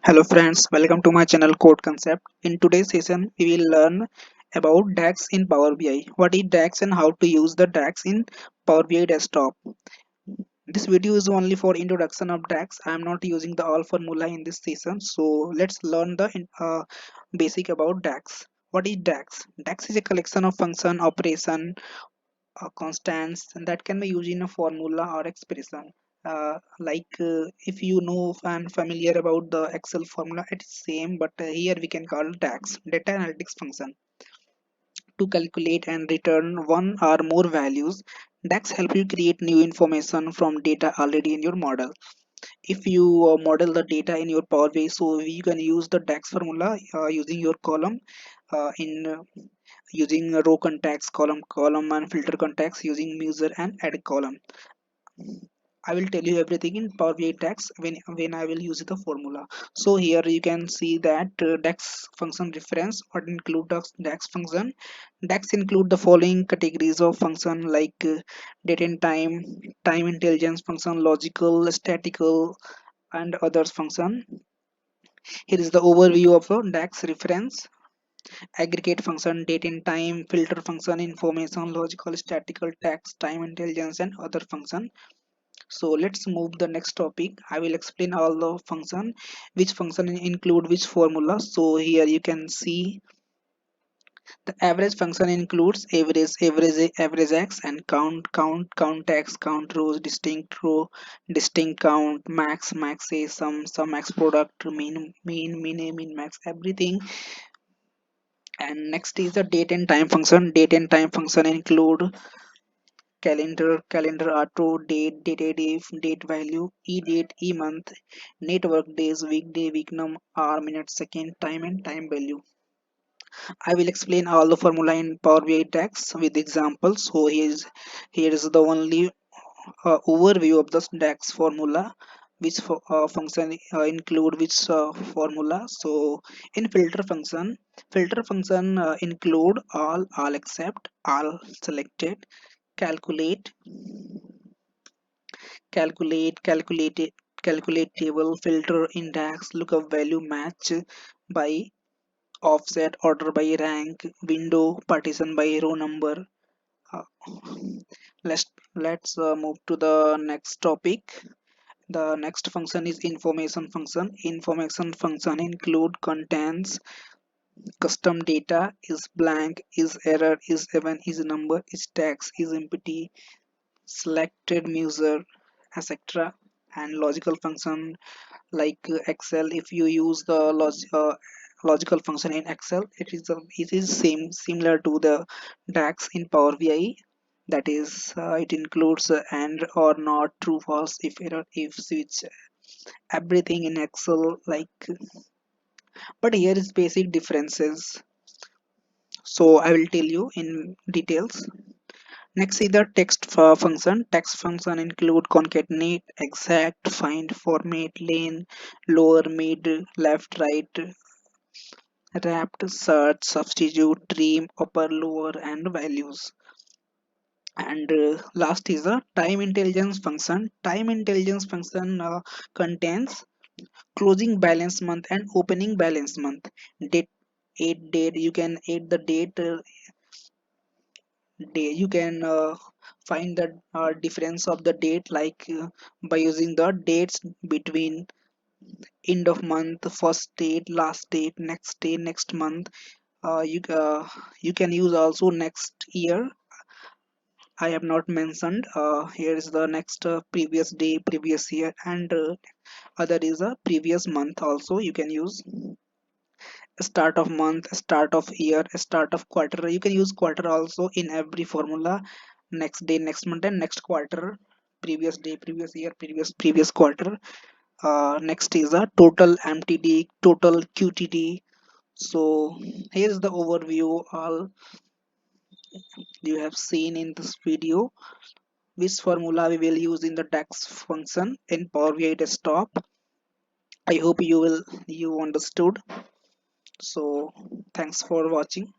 Hello friends, welcome to my channel Code Concept. In today's session, we will learn about DAX in Power BI. What is DAX and how to use the DAX in Power BI desktop. This video is only for introduction of DAX. I am not using the all formula in this session. So let's learn the basic about DAX. What is DAX? DAX is a collection of function, operation, constants that can be used in a formula or expression. If you know and familiar about the Excel formula, it's same, but here we can call DAX, data analytics function, to calculate and return one or more values. DAX help you create new information from data already in your model. If you model the data in your Power BI, so you can use the DAX formula using your column in using row contacts, column and filter contacts, using measure and add column. I will tell you everything in Power BI DAX when I will use the formula. So here you can see that DAX function reference. What include DAX function? DAX include the following categories of function like date and time intelligence function, logical, statistical, and others function. Here is the overview of a DAX reference. Aggregate function, date and time, filter function, information, logical, statistical, text, time intelligence, and other function. So let's move the next topic. I will explain all the function, which function include which formula. So here you can see the average function includes average x, and count x, count rows, distinct row, distinct count, max a, sum x product, mean a, mean max, everything. And next is the date and time function. Date and time function include calendar auto, date if, date value, date, month, network days, weekday, week num, hour, minute, second, time, and time value. I will explain all the formula in Power BI DAX with examples. So here is the only overview of the DAX formula, which function include which formula. So in filter function include all except, all selected, calculate, calculate, calculate table, filter, index, lookup value, match by, offset, order by rank, window, partition by row number. Uh, let's move to the next topic. The next function is information function. Information function include contains custom data, is blank, is error, is even, is number, is text, is empty, selected measure, etc. And logical function like Excel. If you use the logical function in Excel, it is similar to the DAX in Power BI. That is, it includes and or not, true, false, if error, if switch, everything in Excel. But here is basic differences. So I will tell you in details. Next is the text function. Text function include concatenate, exact, find, format, lane, lower, mid, left, right, wrapped, search, substitute, trim, upper, lower, and values. And last is the time intelligence function. Time intelligence function contains closing balance month and opening balance month. Date, add date. You can add the date. Day you can find the difference of the date by using the dates between end of month, first date, last date, next day, next month. You can use also next year. I have not mentioned. Here is the next previous day, previous year, and other is a previous month. Also you can use start of month, start of year, start of quarter. You can use quarter also in every formula. Next day, next month, and next quarter, previous day, previous year, previous quarter. Next is a total mtd, total qtd. So here's the overview all you have seen in this video, which formula we will use in the DAX function in Power BI desktop. I hope you understood. So thanks for watching.